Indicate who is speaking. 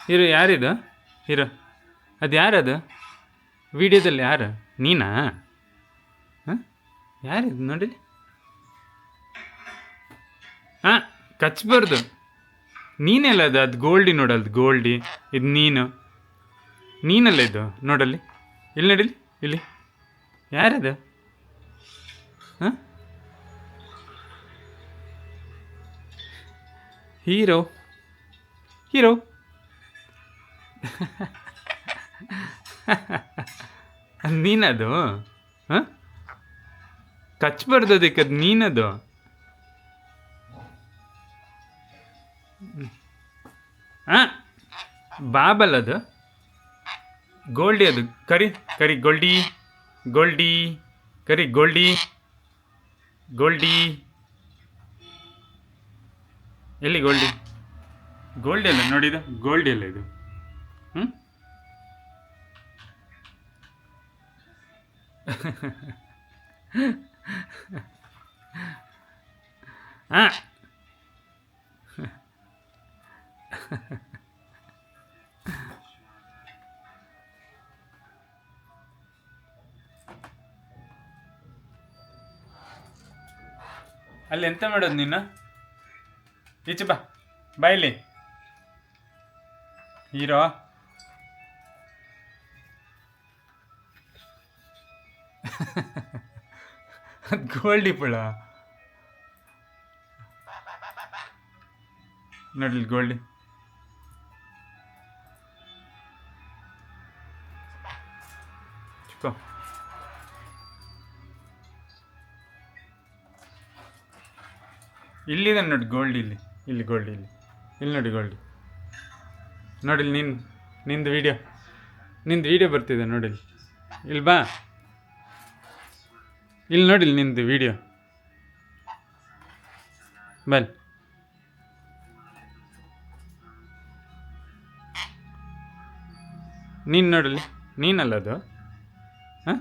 Speaker 1: Hero ಯಾರಿದು? Hero ಅದು ಯಾರದು? ವಿಡಿಯೋದಲ್ಲಿ ಯಾರು? ನೀನಾ? ಹಾಂ, ಯಾರಿದು ನೋಡಿ. ಹಾಂ, ಕಚ್ಚಬಾರ್ದು. ನೀನೆಲ್ಲ ಅದು ಗೋಲ್ಡಿ ನೋಡಲ್ದು, ಗೋಲ್ಡಿ. ಇದು ನೀನಲ್ಲ ಇದು ನೋಡಲ್ಲಿ. ಇಲ್ಲಿ ನೋಡಿಲಿ, ಇಲ್ಲಿ ಯಾರದು? ಹಾಂ, ಹೀರೋ ಹೀರೋ ನೀನದು. ಹಾಂ, ಕಚ್ಚಬಾರ್ದು ಅದಕ್ಕೆ, ಅದು ನೀನದು. ಹಾಂ, ಬಾಬಲ್ ಅದು ಗೋಲ್ಡಿ. ಅದು ಕರಿ ಕರಿ ಗೋಲ್ಡಿ, ಗೋಲ್ಡಿ ಕರಿ ಗೋಲ್ಡಿ, ಗೋಲ್ಡಿ ಎಲ್ಲಿ ಗೋಲ್ಡಿ? ಗೋಲ್ಡಿ ಅಲ್ಲ ನೋಡಿದ, ಗೋಲ್ಡಿ ಅಲ್ಲ ಇದು. ಹ್ಞೂ ಹಾಂ, ಅಲ್ಲಿ ಎಂತ ಮಾಡೋದು ನೀನು? ಈಚೆ ಬಾ, ಬಾಯಲ್ಲಿ ಹೀರೋ. ಗೋಲ್ಡಿ ಪುಳ ನೋಡ್ಲಿ, ಗೋಲ್ಡಿ. ಚಿಕ್ಕೋ ಇಲ್ಲಿದೆ ನೋಡಿ ಗೋಲ್ಡಿ, ಇಲ್ಲಿ ಇಲ್ಲಿ ಗೋಲ್ಡಿ, ಇಲ್ಲಿ ನೋಡಿ ಗೋಲ್ಡಿ. ನೋಡಿಲ್ಲಿ ನಿಂದು ವೀಡಿಯೋ ಬರ್ತಿದೆ ನೋಡಿಲ್ಲಿ. ಇಲ್ಲಿ ಬಾ, ಇಲ್ಲಿ ನೋಡಿಲ್ಲಿ ನಿಂದು ವೀಡಿಯೋ. ಬಲ್ ನೀನು ನೋಡಲಿ, ನೀನಲ್ಲ ಅದು. ಹಾಂ